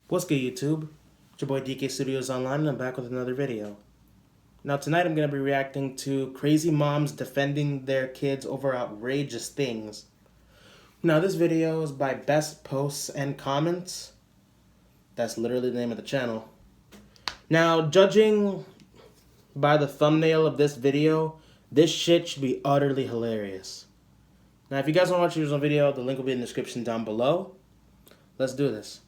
What's good, YouTube? It's your boy DK Studios Online, and I'm back with another video. Now, tonight I'm going to be reacting to crazy moms defending their kids over outrageous things. Now, this video is by Best Posts and Comments. That's literally the name of the channel. Now, judging by the thumbnail of this video, this shit should be utterly hilarious. Now, if you guys want to watch the original video, the link will be in the description down below. Let's do this.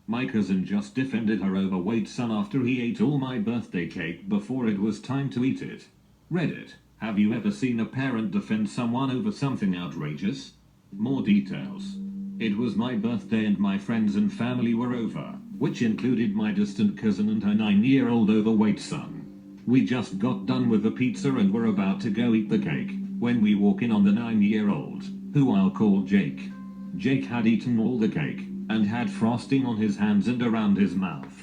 My cousin just defended her overweight son after he ate all my birthday cake before it was time to eat it. Reddit, have you ever seen a parent defend someone over something outrageous? More details. It was my birthday and my friends and family were over, which included my distant cousin and her 9-year-old overweight son. We just got done with the pizza and were about to go eat the cake, when we walk in on the 9-year-old, who I'll call Jake. Jake had eaten all the cake, and had frosting on his hands and around his mouth.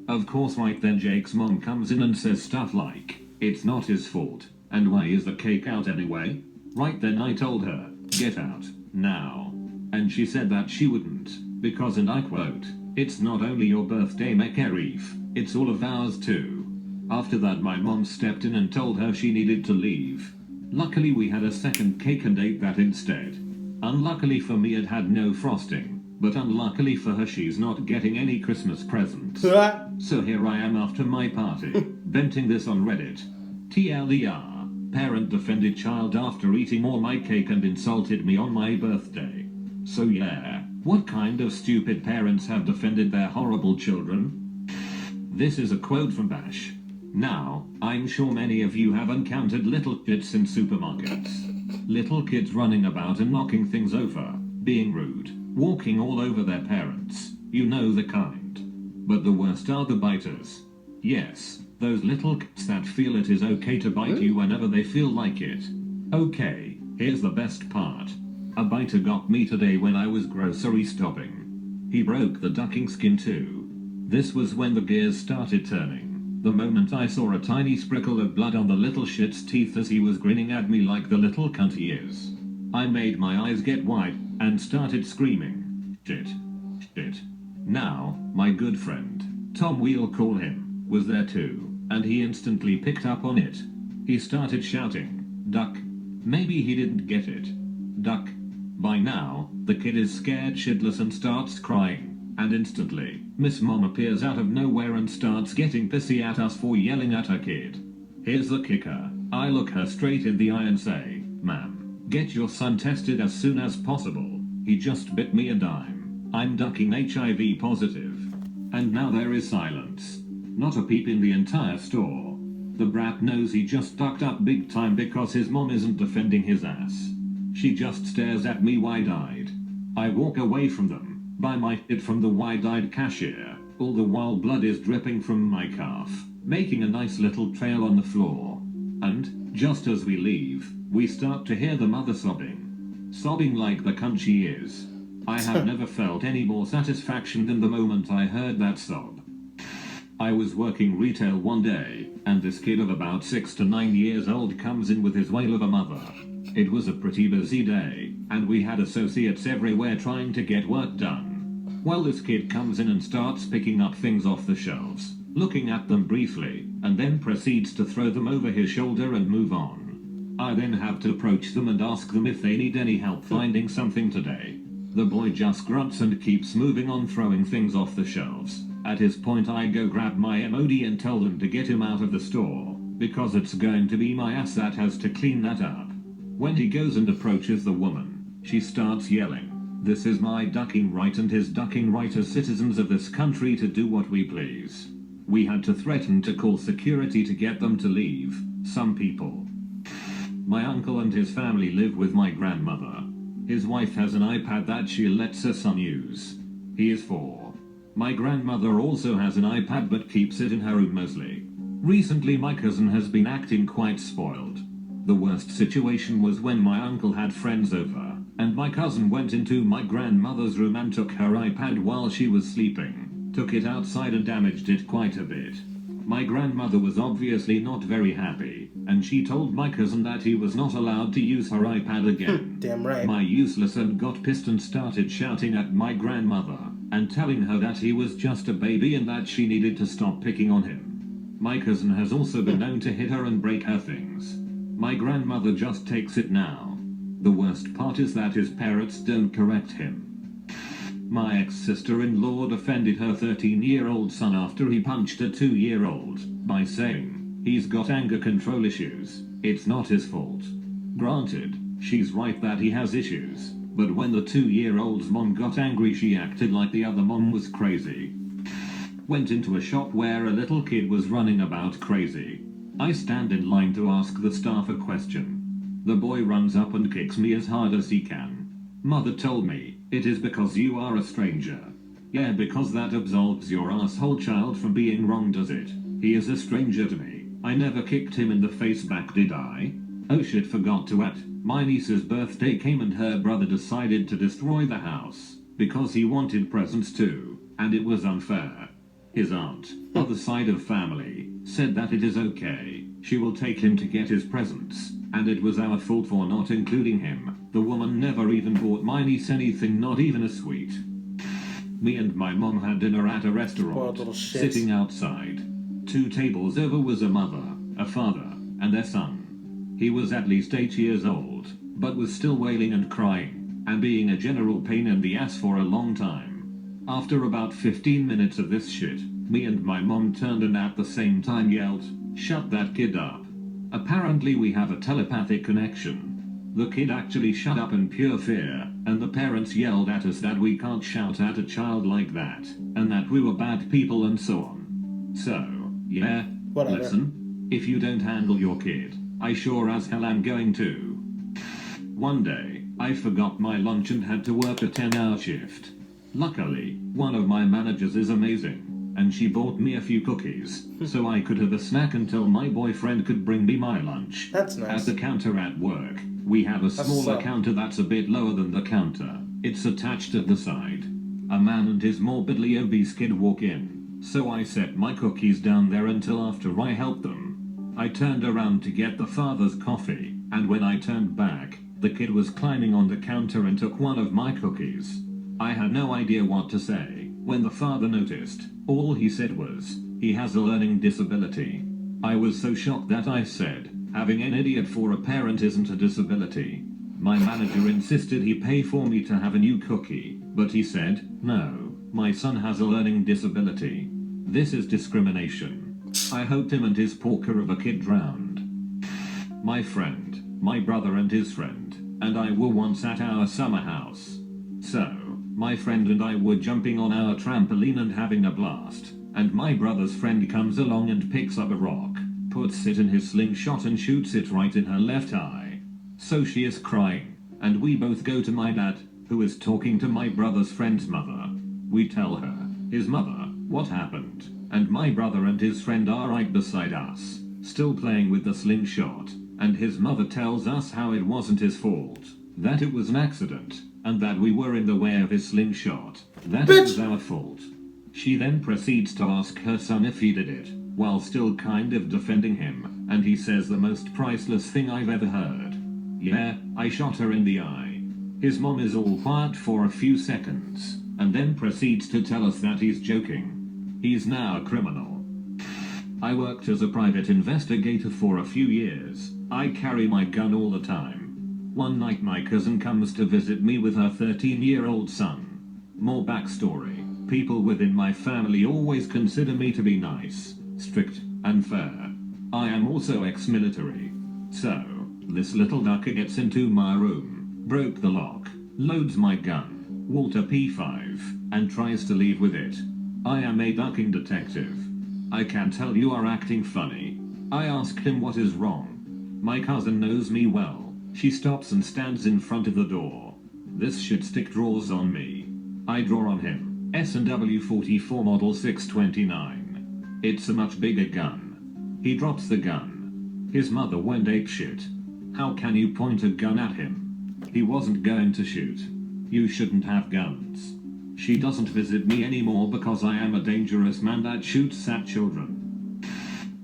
Of course right then Jake's mom comes in and says stuff like, "It's not his fault, and why is the cake out anyway?" Right then I told her, "Get out, now." And she said that she wouldn't, because, and I quote, "It's not only your birthday Mekarif, it's all of ours too." After that my mom stepped in and told her she needed to leave. Luckily we had a second cake and ate that instead. Unluckily for me it had no frosting. But unluckily for her she's not getting any Christmas presents. So here I am after my party, venting this on Reddit. TLDR, parent defended child after eating all my cake and insulted me on my birthday. So yeah, what kind of stupid parents have defended their horrible children? This is a quote from Bash. Now, I'm sure many of you have encountered little kids in supermarkets. Little kids running about and knocking things over, being rude, walking all over their parents, you know the kind. But the worst are the biters. Yes, those little kids that feel it is okay to bite you whenever they feel like it. Okay, here's the best part. A biter got me today when I was grocery shopping. He broke the ducking skin too. This was when the gears started turning. The moment I saw a tiny sprinkle of blood on the little shit's teeth as he was grinning at me like the little cunt he is. I made my eyes get wide and started screaming, "Shit, shit." Now, my good friend, Tom we'll call him, was there too, and he instantly picked up on it. He started shouting, "Duck." Maybe he didn't get it. Duck. By now, the kid is scared shitless and starts crying, and instantly, Miss Mom appears out of nowhere and starts getting pissy at us for yelling at her kid. Here's the kicker. I look her straight in the eye and say, "Ma'am, get your son tested as soon as possible. He just bit me and I'm ducking HIV positive." And now there is silence. Not a peep in the entire store. The brat knows he just ducked up big time because his mom isn't defending his ass. She just stares at me wide-eyed. I walk away from them, buy my shit from the wide-eyed cashier, all the while blood is dripping from my calf, making a nice little trail on the floor. And, just as we leave, we start to hear the mother sobbing. Sobbing like the cunt she is. I have never felt any more satisfaction than the moment I heard that sob. I was working retail one day, and this kid of about 6 to 9 years old comes in with his wail of a mother. It was a pretty busy day, and we had associates everywhere trying to get work done. Well, this kid comes in and starts picking up things off the shelves, looking at them briefly, and then proceeds to throw them over his shoulder and move on. I then have to approach them and ask them if they need any help finding something today. The boy just grunts and keeps moving on throwing things off the shelves. At his point I go grab my MOD and tell them to get him out of the store, because it's going to be my ass that has to clean that up. When he goes and approaches the woman, she starts yelling, "This is my ducking right and his ducking right as citizens of this country to do what we please." We had to threaten to call security to get them to leave. Some people. My uncle and his family live with my grandmother. His wife has an iPad that she lets her son use. He is 4. My grandmother also has an iPad but keeps it in her room mostly. Recently my cousin has been acting quite spoiled. The worst situation was when my uncle had friends over, and my cousin went into my grandmother's room and took her iPad while she was sleeping, took it outside and damaged it quite a bit. My grandmother was obviously not very happy, and she told my cousin that he was not allowed to use her iPad again. Damn right. My useless aunt got pissed and started shouting at my grandmother, and telling her that he was just a baby and that she needed to stop picking on him. My cousin has also been known to hit her and break her things. My grandmother just takes it now. The worst part is that his parents don't correct him. My ex-sister-in-law defended her 13-year-old son after he punched a 2-year-old by saying, "He's got anger control issues, it's not his fault." Granted, she's right that he has issues, but when the 2-year-old's mom got angry she acted like the other mom was crazy. Went into a shop where a little kid was running about crazy. I stand in line to ask the staff a question. The boy runs up and kicks me as hard as he can. Mother told me, "It is because you are a stranger." Yeah, because that absolves your asshole child from being wrong, does it? He is a stranger to me. I never kicked him in the face back, did I? Oh shit, forgot to add. My niece's birthday came and her brother decided to destroy the house because he wanted presents too, and it was unfair. His aunt, other side of family, said that it is okay, she will take him to get his presents, and it was our fault for not including him. The woman never even bought my niece anything, not even a sweet. Me and my mom had dinner at a restaurant, sitting outside. 2 tables over was a mother, a father, and their son. He was at least 8 years old, but was still wailing and crying, and being a general pain in the ass for a long time. After about 15 minutes of this shit, me and my mom turned and at the same time yelled, "Shut that kid up." Apparently we have a telepathic connection. The kid actually shut up in pure fear, and the parents yelled at us that we can't shout at a child like that, and that we were bad people and so on. So, yeah, Whatever. Listen, if you don't handle your kid, I sure as hell am going to. One day, I forgot my lunch and had to work a 10-hour shift. Luckily, one of my managers is amazing, and she bought me a few cookies, so I could have a snack until my boyfriend could bring me my lunch. That's nice. At the counter at work, we have a smaller counter that's a bit lower than the counter. It's attached at the side. A man and his morbidly obese kid walk in, so I set my cookies down there until after I helped them. I turned around to get the father's coffee, and when I turned back, the kid was climbing on the counter and took one of my cookies. I had no idea what to say. When the father noticed, all he said was, "He has a learning disability." I was so shocked that I said, "Having an idiot for a parent isn't a disability." My manager insisted he pay for me to have a new cookie, but he said, "No, my son has a learning disability. This is discrimination." I hoped him and his porker of a kid drowned. My friend, my brother and his friend, and I were once at our summer house. So, my friend and I were jumping on our trampoline and having a blast, and my brother's friend comes along and picks up a rock, puts it in his slingshot and shoots it right in her left eye. So she is crying, and we both go to my dad, who is talking to my brother's friend's mother. We tell her, his mother, what happened, and my brother and his friend are right beside us, still playing with the slingshot, and his mother tells us how it wasn't his fault, that it was an accident, and that we were in the way of his slingshot, that it was our fault. She then proceeds to ask her son if he did it, while still kind of defending him, and he says the most priceless thing I've ever heard. "Yeah, I shot her in the eye." His mom is all quiet for a few seconds, and then proceeds to tell us that he's joking. He's now a criminal. I worked as a private investigator for a few years. I carry my gun all the time. One night my cousin comes to visit me with her 13-year-old son. More backstory. People within my family always consider me to be nice, strict, and fair. I am also ex-military. So, this little ducker gets into my room, broke the lock, loads my gun, Walter P5, and tries to leave with it. I am a ducking detective. I can tell you are acting funny. I asked him what is wrong. My cousin knows me well. She stops and stands in front of the door. This shit stick draws on me. I draw on him. S&W 44 Model 629. It's a much bigger gun. He drops the gun. His mother went apeshit. How can you point a gun at him? He wasn't going to shoot. You shouldn't have guns. She doesn't visit me anymore because I am a dangerous man that shoots at children.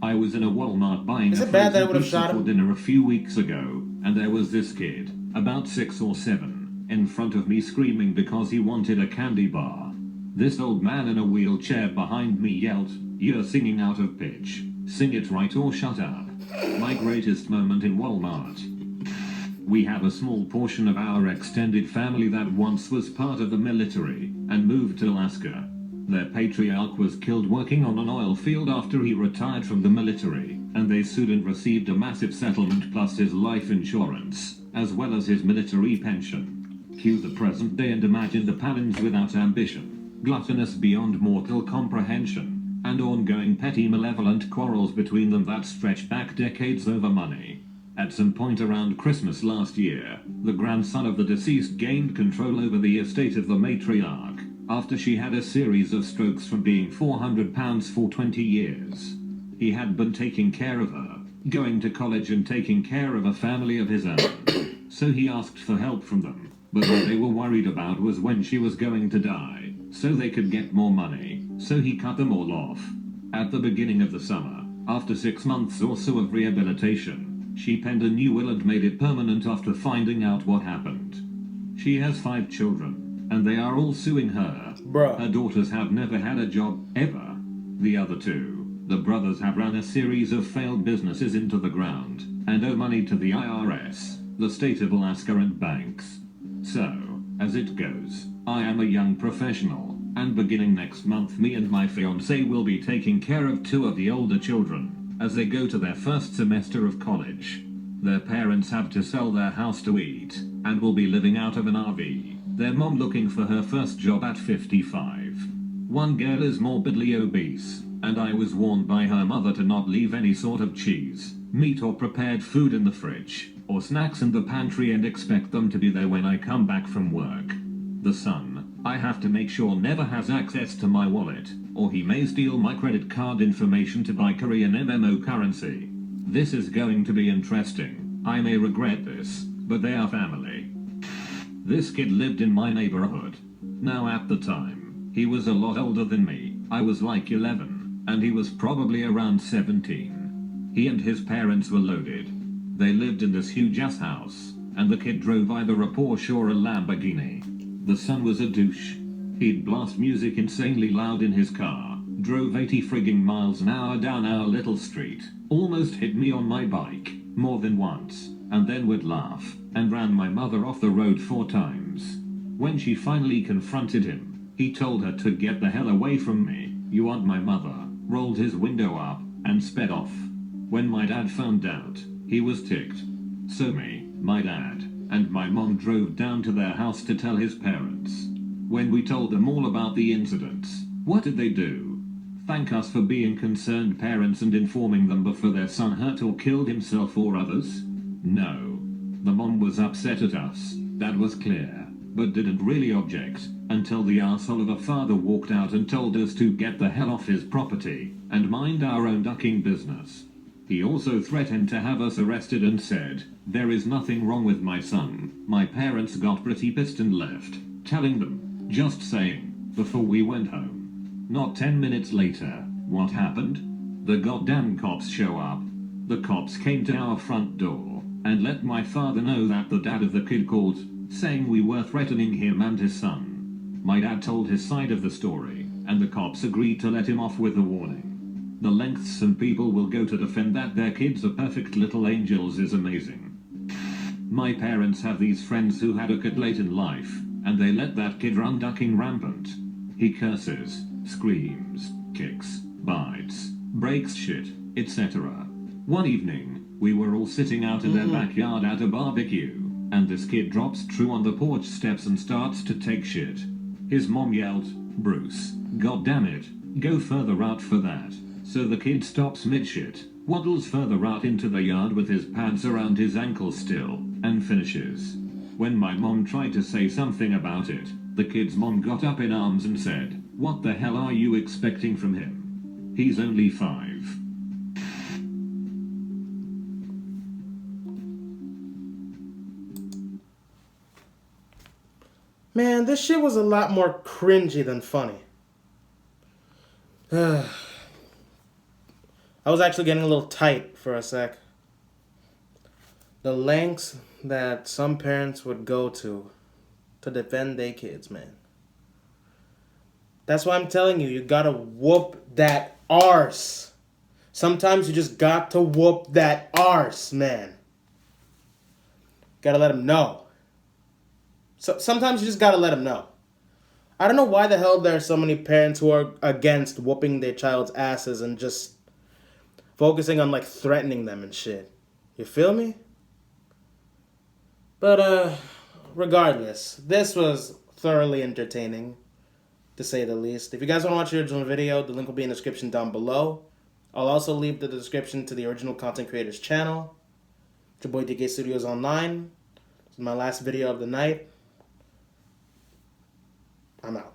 I was in a Walmart buying a frozen pizza for dinner a few weeks ago, and there was this kid, about 6 or 7, in front of me screaming because he wanted a candy bar. This old man in a wheelchair behind me yelled, "You're singing out of pitch. Sing it right or shut up." My greatest moment in Walmart. We have a small portion of our extended family that once was part of the military and moved to Alaska. Their patriarch was killed working on an oil field after he retired from the military, and they sued and received a massive settlement plus his life insurance, as well as his military pension. Cue the present day and imagine the Palins without ambition, gluttonous beyond mortal comprehension, and ongoing petty malevolent quarrels between them that stretch back decades over money. At some point around Christmas last year, the grandson of the deceased gained control over the estate of the matriarch, after she had a series of strokes from being 400 pounds for 20 years. He had been taking care of her, going to college and taking care of a family of his own. So he asked for help from them, but what they were worried about was when she was going to die, so they could get more money, so he cut them all off. At the beginning of the summer, after 6 months or so of rehabilitation, she penned a new will and made it permanent after finding out what happened. She has 5 children, and they are all suing her. Bruh. Her daughters have never had a job, ever. The other 2, the brothers, have run a series of failed businesses into the ground, and owe money to the IRS, the state of Alaska, and banks. So, as it goes, I am a young professional, and beginning next month me and my fiancé will be taking care of 2 of the older children as they go to their first semester of college. Their parents have to sell their house to eat, and will be living out of an RV, their mom looking for her first job at 55. One girl is morbidly obese, and I was warned by her mother to not leave any sort of cheese, meat or prepared food in the fridge, or snacks in the pantry, and expect them to be there when I come back from work. The son, I have to make sure, never has access to my wallet, or he may steal my credit card information to buy Korean MMO currency. This is going to be interesting. I may regret this, but they are family. This kid lived in my neighborhood. Now at the time, he was a lot older than me. I was like 11, and he was probably around 17. He and his parents were loaded. They lived in this huge ass house, and the kid drove either a Porsche or a Lamborghini. The son was a douche. He'd blast music insanely loud in his car, drove 80 frigging miles an hour down our little street, almost hit me on my bike, more than once, and then would laugh, and ran my mother off the road 4 times. When she finally confronted him, he told her to get the hell away from me, you aren't my mother, rolled his window up, and sped off. When my dad found out, he was ticked. So me, my dad, and my mom drove down to their house to tell his parents. When we told them all about the incidents, what did they do? Thank us for being concerned parents and informing them before their son hurt or killed himself or others? No. The mom was upset at us, that was clear, but didn't really object, until the arsehole of a father walked out and told us to get the hell off his property, and mind our own ducking business. He also threatened to have us arrested and said, "There is nothing wrong with my son." My parents got pretty pissed and left, telling them, "Just saying," before we went home. Not 10 minutes later, what happened? The goddamn cops show up. The cops came to our front door, and let my father know that the dad of the kid called, saying we were threatening him and his son. My dad told his side of the story, and the cops agreed to let him off with a warning. The lengths some people will go to defend that their kids are perfect little angels is amazing. My parents have these friends who had a kid late in life, and they let that kid run ducking rampant. He curses, screams, kicks, bites, breaks shit, etc. One evening, we were all sitting out in their backyard at a barbecue, and this kid drops True on the porch steps and starts to take shit. His mom yelled, "Bruce, god damn it, go further out for that." So the kid stops mid-shit, waddles further out into the yard with his pants around his ankles still, and finishes. When my mom tried to say something about it, the kid's mom got up in arms and said, "What the hell are you expecting from him? He's only 5. Man, this shit was a lot more cringy than funny. I was actually getting a little tight for a sec. The lengths that some parents would go to defend their kids, man. That's why I'm telling you, you gotta whoop that arse. Sometimes you just got to whoop that arse, man. Gotta let him know. So sometimes you just gotta let him know. I don't know why the hell there are so many parents who are against whooping their child's asses and just focusing on like threatening them and shit. You feel me? But regardless, this was thoroughly entertaining, to say the least. If you guys want to watch the original video, the link will be in the description down below. I'll also leave the description to the original content creator's channel. It's your boy DK Studios Online. This is my last video of the night. I'm out.